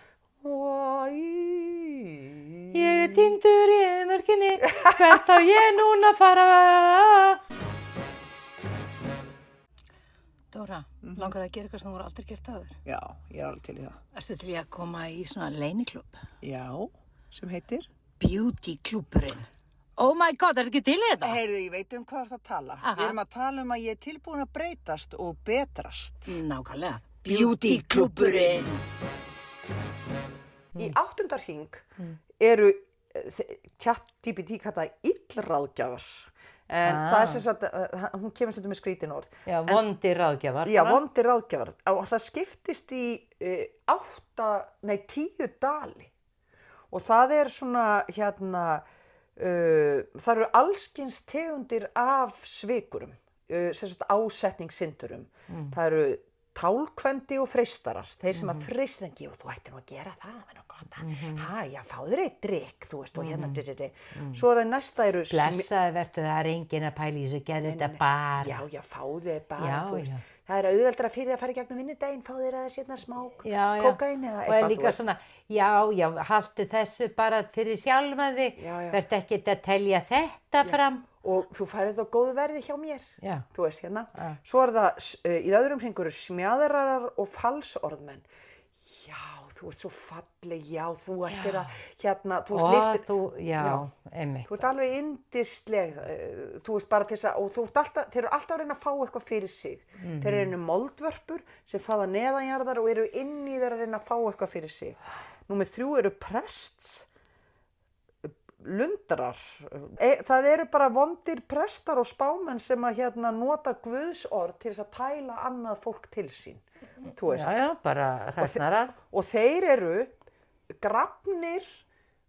Ég er týndur í eyðimörkinni, hvert á ég núna að fara? Dóra, langar að gera eitthvað sem þú voru aldrei gert áður? Já, ég er alveg til í það. Ertu til í að koma í svona leyniklúbb? Já, sem heitir? Beauty-klúbburinn. Oh my god, er þetta ekki til í þetta? Heyrðu, ég veit hvað þú ert að tala. Við erum að tala að ég er tilbúin að breytast og betrast. Nákvæmlega. Beauty-klúbburinn. Í 8. hring eru ChatGPT kallað illráðgjafar. En það er sem sagt, hún kemur stundum með skrítin orð. Já, vondir ráðgjafar. Já, vondir ráðgjafar. Og það skiptist í 10 dali. Og það er svona, það eru allskyns tegundir af svikurum, sem sagt ásetningssyndurum. Það eru tálkvendi og freistarar, þeir sem að freistingi og þú ætti nú að gera það, það er nú gott já, fá þér eitt drykk, þú veist, og svo er það næsta eru blessaði vertu, það er enginn að pæla í þessu, gerðu þetta bara. Já, fá þér bara, þú veist, það er auðveldara fyrir að fara í gegnum vinnudaginn, fá þér að setja smá kókaín eða eitthvað. Og er líka svona, já, haltu þessu bara fyrir sjálfa þig, vertu ekkert að telja þetta fram. Og þú færið þetta á góðu verði hjá mér, þú veist Svo er það, í öðrum hring eru smjaðrarar og falsorðmenn. Já, þú ert svo falleg, já, þú ert Já. hérna, þú Og sliftir, þú, já, Já. einmitt. þú ert alveg yndisleg, þú veist bara til þess að, og þú ert alltaf, þeir eru alltaf að reyna að fá eitthvað fyrir sig. Þeir eru einu moldvörpur sem fara neðanjarðar og eru inn í þeir að reyna að fá eitthvað fyrir sig. Númer 3 eru prests, lundrar. Það eru bara vondir prestar og spámenn sem að hérna nota Guðsorð til þess að tæla annað fólk til sín, þú veist. Já, bara hræsnarar. Og þeir eru grafnir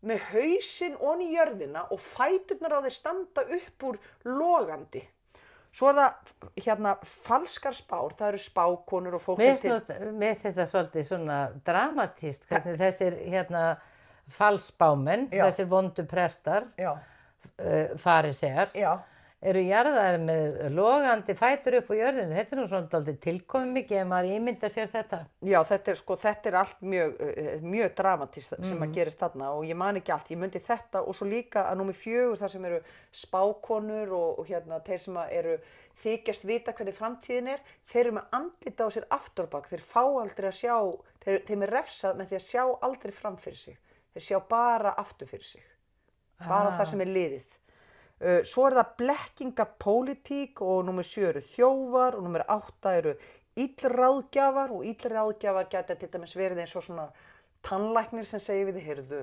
með hausinn oní jörðina og fæturnar á þeir standa upp úr logandi. Svo það hérna falskar spár, það eru spákonur og fólk Mér finnst þetta svolítið svona dramatískt, hvernig þessir hérna falsspámenn, Já. þessir vondu prestar, Já, farisear, já. eru jarðaðir með logandi fætur upp á jörðinu. Þetta er nú svona dálítið tilkomið mikið ef maður ímynda sér þetta. Já, þetta er allt mjög dramatískt sem að gerist þarna og ég man ekki allt. Ég myndi þetta og svo líka að númer 4 þar sem eru spákonur og hérna þeir sem eru þykjast vita hvernig framtíðin er, þeir eru með andlita á sér afturbak. Þeir fá aldrei að sjá, þeim er refsað með því að sjá aldrei fram fyrir sig. Þeir sjá bara aftur fyrir sig. Bara það sem er liðið. Svo er það blekkingapólitík og númer 7 eru þjófar og númer 8 eru illráðgjafar og illráðgjafar geta til dæmis verið eins og svona tannlæknir sem segir við þig, heyrðu,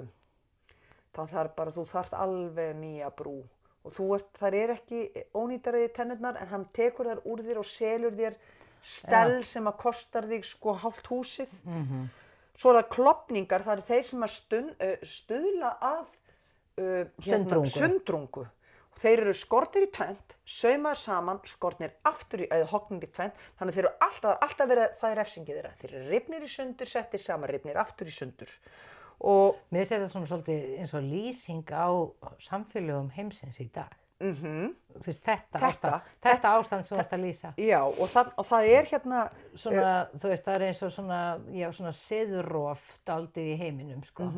þú þarft alveg nýja brú og þær eru ekki ónýtar í tennurnar en hann tekur þær úr þér og selur þér stell sem að kostar þig sko hálft húsið. Svo er það klofningar, það eru þeir sem að stuðla að sundrungu. Þeir eru skornir í tvennt, saumaðir saman, skornir aftur eða hognir í tvennt, þannig að þeir eru alltaf verið, það er refsingið þeirra. Þeir eru rifnir í sundur, settir saman, rifnir aftur í sundur. Og Mér finnst þetta svona svolítið eins og lýsing á samfélögum heimsins í dag. Þú veist, þetta ástand sem þú ert að lýsa. Já, og það er hérna Svona, þú veist, það er eins og svona siðrof dálítið í heiminum, sko.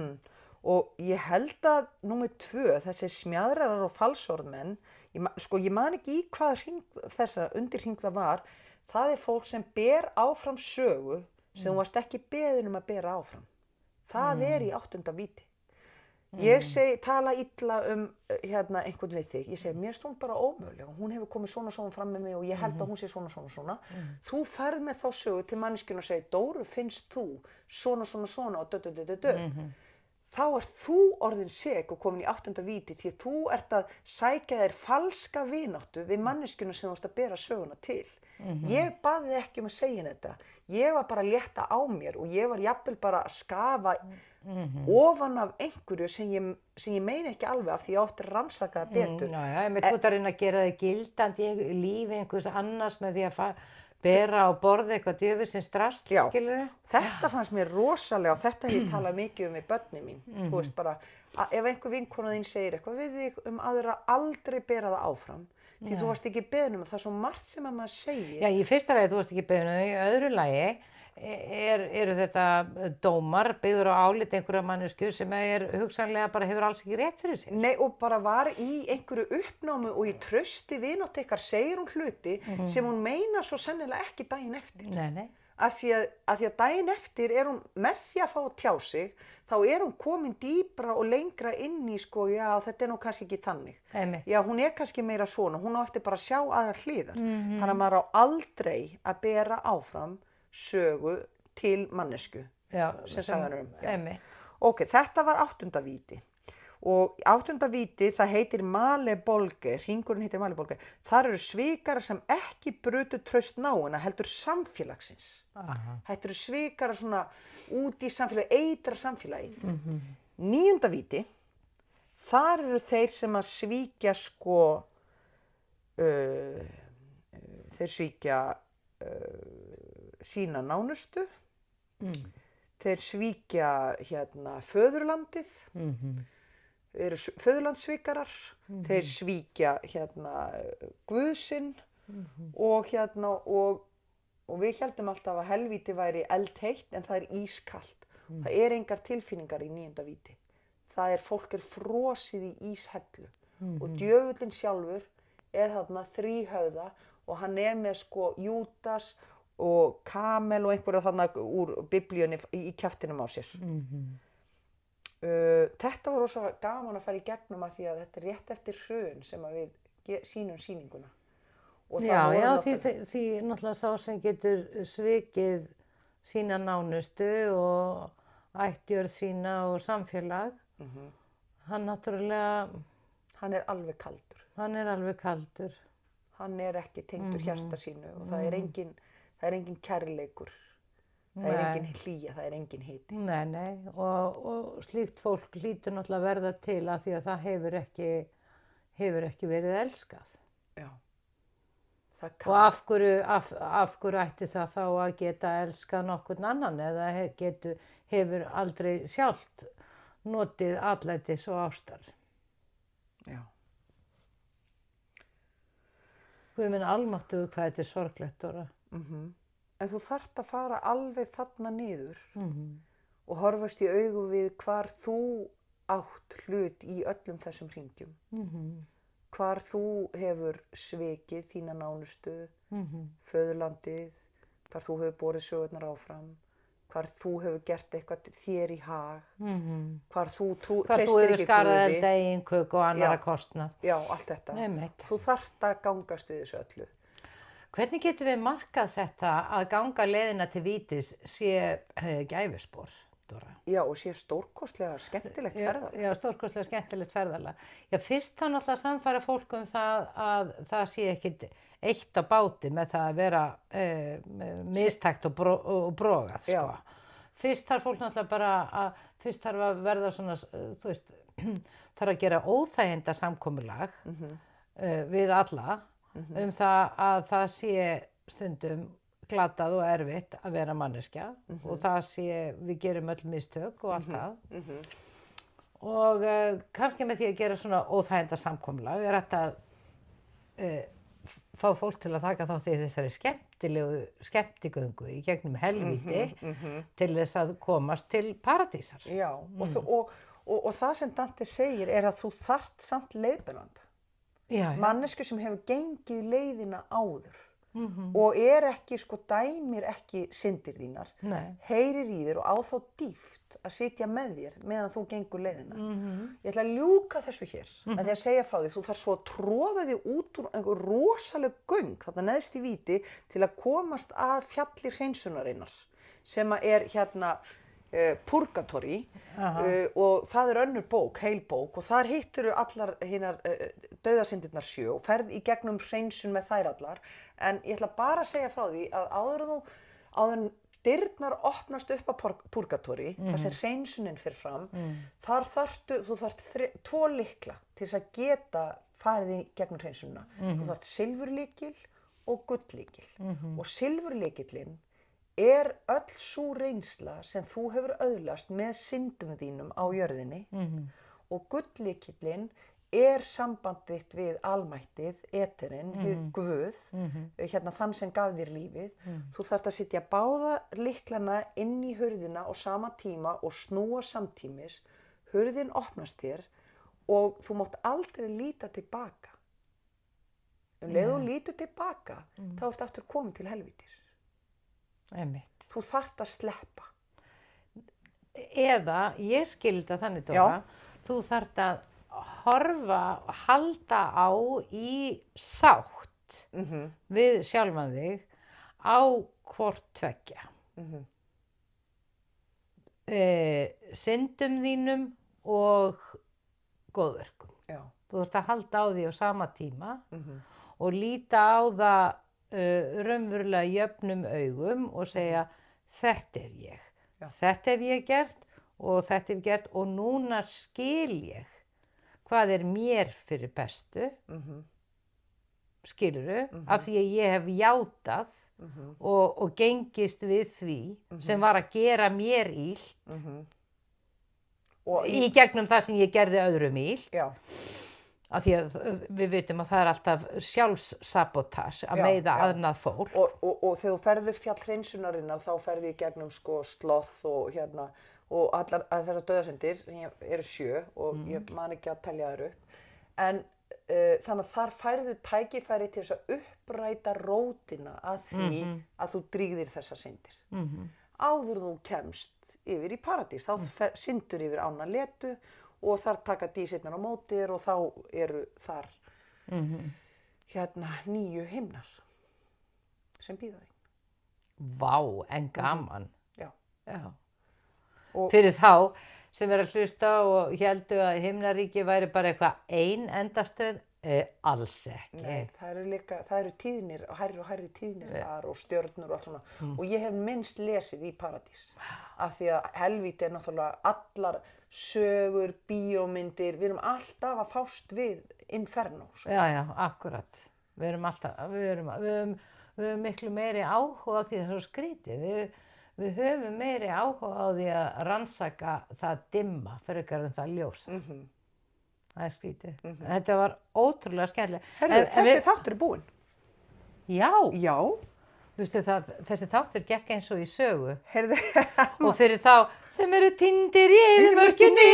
Og ég held að númer 2, þessi smjaðrarar og falsorðmenn, ég man ekki í hvaða undirhring það var, það er fólk sem ber áfram sögu sem þú varst ekki beðin að bera áfram. Það er í 8. víti. Ég tala illa hérna einhvern við þig, ég segi, mér finnst hún bara ómöguleg, hún hefur komið svona fram með mig og ég held að hún sé svona. Þú ferð með þá sögu til manneskjuna og segir, Dóru, finnst þú svona og þá ert þú orðin sek og komin í 8. víti því að þú ert að sækja þér falska vináttu við manneskjuna sem þú ert að bera söguna til. Ég bað þig ekki að segja þetta. Ég var bara að létta á mér og ég var jafnvel bara að skafa ofan af einhverju sem ég meina ekki alveg af því ég átti að rannsaka það betur. Þú ert að reyna að gera þig gildandi í lífi einhvers annars með því að bera á borð eitthvað djöfisins drasl, skilurðu? Þetta fannst mér rosalega og þetta hef ég talað mikið við börnin mín. Þú veist bara, ef einhver vinkona þín segir eitthvað við þig aðra aldrei bera það áfram. Því þú varst ekki beðin það er svo margt sem að maður segir. Já, í fyrsta lagi þú varst ekki beðin í öðru lagi eru þetta dómar byggður á álit einhverja manneskju sem hugsanlega bara hefur alls ekki rétt fyrir sig. Nei, og bara var í einhverju uppnámi og í trausti vináttu ykkar segir hún hluti sem hún meinar svo sennilega ekki daginn eftir. Nei. Af því að daginn eftir er hún með því að fá að tjá sig, þá er hún komin dýpra og lengra inn í sko, já þetta er nú kannski ekki þannig. Já, hún er kannski meira svona, hún á eftir bara að sjá aðra hliðar. Þannig að maður á aldrei að bera áfram sögu til mannesku sem sagðar Ok, þetta var 8. víti og 8. víti það heitir Malebolge, hringurinn heitir Malebolge. Þar eru svikara sem ekki brutu traust náina heldur samfélagsins. Þetta eru svikara svona út í samfélagi, eitra samfélagið. 9. víti, þar eru þeir sem að svíkja sko, þeir svíkja sína nánustu, þeir svíkja hérna föðurlandið, eru föðurlandssvikarar, þeir svíkja hérna Guðsinn og hérna og við héldum alltaf að helvíti væri eldheitt en það er ískalt. Það er engar tilfinningar í 9. víti. Það er fólk frosið í íshellu og djöfullinn sjálfur er þarna þríhöfða og hann er með sko Júdas og kamel og einhverja þarna úr biblíunni í kjaftinum á sér. Þetta var rosa gaman að fara í gegnum að því að þetta er rétt eftir hrun sem að við sýnum sýninguna. Og það voru náttúrulega- því náttúrulega sá sem getur svikið sína nánustu og ættjörð sína og samfélag, hann náttúrulega, Hann er alveg kaldur. hann er alveg kaldur. Hann er ekki tengdur hjarta sínu og það er engin kærleikur. Það er engin hlýja, það er engin hiti. Nei, og slíkt fólk hlýtur náttúrulega að verða til af því að það hefur ekki verið elskað. Já. Það Og af hverju ætti það þá að geta elskað nokkurn annan eða hefur aldrei sjálft notið atlætis og ástar. Já. Guð minn almáttugur hvað þetta er sorglegt, Dóra. En þú þarft að fara alveg þarna niður og horfast í augu við hvar þú átt hlut í öllum þessum hringjum. Hvar þú hefur svikið þína nánustu, föðurlandið, hvar þú hefur borið sögurnar áfram, hvar þú hefur gert eitthvað þér í hag, hvar þú Hvar þú treystir hefur ekki skarað Guði. elda í einhverju og annara Já. kostnað. Já, allt þetta. Einmitt. Þú þarft að gangast við þessu öllu. Hvernig getum við markaðsett það að ganga leiðina til vítis sé gæfuspor, Dóra? Já, og sé stórkostlega skemmtilegt ferðalag. Já, stórkostlega skemmtilegt ferðalag. Já, fyrst þá náttúrulega samfæra fólk það að það sé ekkit eitt á báti með það að vera mistækt og brogað, sko. Já. Fyrst þarf fólk náttúrulega bara fyrst þarf að verða svona, þú veist, þarf að gera óþæginda samkomulag við alla það að það sé stundum glatað og erfitt að vera manneskja og það sé, við gerum öll mistök og allt það. Og kannski með því að gera svona óþæginda samkomulag er hægt að fá fólk til að taka þátt í þessari skemmtigöngu í gegnum helvíti til þess að komast til paradísar. Já, og það sem Dante segir er að þú þarft samt leiðbeinanda. Mannesku sem hefur gengið leiðina áður og dæmir ekki syndir þínar, heyrir í þér og á þá dýpt að sitja með þér meðan þú gengur leiðina. Ég ætla að ljúka þessu hér með því að segja frá því, þú þarf svo að tróða þig út úr einhver rosaleg göng þarna neðst í víti til að komast að fjalli hreinsunarinnar sem er hérna Purgatory og það er önnur bók, heil bók og þar hittirðu allar hinar dauðasyndirnar 7 og ferð í gegnum hreinsun með þær allar. En ég ætla bara að segja frá því að áður en dyrnar opnast upp á Purgatory, þar sem hreinsunin fer fram, þar þú þarft 2 lykla til þess að geta farið í gegnum hreinsunina. Þú þarft silfurlykil og gullykil. Og silfurlykillinn er öll sú reynsla sem þú hefur öðlast með syndum þínum á jörðinni og gullykillinn er samband þitt við almættið, eterinn, við Guð, hérna þann sem gaf þér lífið. Þú þarft að setja báða lyklana inn í hurðina á sama tíma og snúa samtímis. Hurðin opnast þér og þú mátt aldrei líta tilbaka. Leið þú lítur tilbaka, þá ertu aftur komin til helvítis. Einmitt. Þú þarft að sleppa. Eða, ég skildi þannig, Dóra, þú þarft að halda á í sátt við sjálfan þig á hvort tveggja. Syndum þínum og góðverkum. Þú þarft að halda á því á sama tíma og líta á það raunverulega jöfnum augum og segja þetta er ég, þetta hef ég gert og þetta hef ég gert og núna skil ég hvað er mér fyrir bestu, skilurðu, af því að ég hef játað og gengist við því sem var að gera mér illt í gegnum það sem ég gerði öðrum illt. Af því að við vitum að það er alltaf sjálfssabotage að meiða annað fólk. Og þegar þú ferður fjall hreinsunarinnar þá ferðu í gegnum sloth og allar þessar dauðasyndir sem eru 7 og ég man ekki að telja þær upp. En þannig að þar færðu tækifæri til þess að uppræta rótina að því að þú drýgðir þessar syndir. Áður þú kemst yfir í paradís, þá syndur yfir ána letu og þar taka dísirnar á mótir og þá eru þar hérna 9 himnar sem bíða þín. Vá, en gaman. Já. Já. Og Fyrir þá sem er að hlusta og héldu að himnaríki væri bara eitthvað ein endastöð, alls ekki. nei, það eru tíðnir og hærri tíðnir þar og stjörnur og allt svona. Og ég hef minnst lesið í paradís. Af því að helvíti er náttúrulega allar sögur, bíómyndir, við erum alltaf að fást við inferno. Sko. Já, akkurat. Við höfum miklu meiri áhuga á því það er svo skrítið. Við höfum meiri áhuga á því að rannsaka það dimma frekar en það ljósa. Það er skrítið. Þetta var ótrúlega skemmtilega. Herðu, þessi þáttur er búinn. Já, Já. veistu það, þessi þáttur gekk eins og í sögu. Herðu, Og fyrir þá sem eru týndir í eyðimörkinni.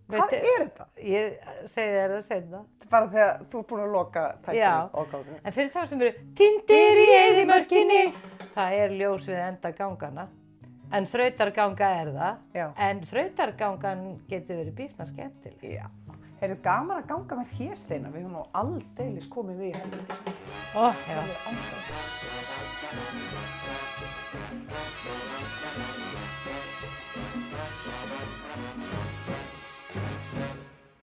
hvað er þetta? Ég segi þér það seinna. Bara þegar þú ert búin að loka Já. tækinu og gáðinu. En fyrir þá sem eru týndir í eyðimörkinni, það er ljós við enda gangana. En þrautarganga er það. Já. En þrautargangan getur verið býsna skemmtileg. Já. Heyrðu, gaman að ganga með þér, Steina. Við höfum nú aldeilis komið við í helviti. Já. Það er andað.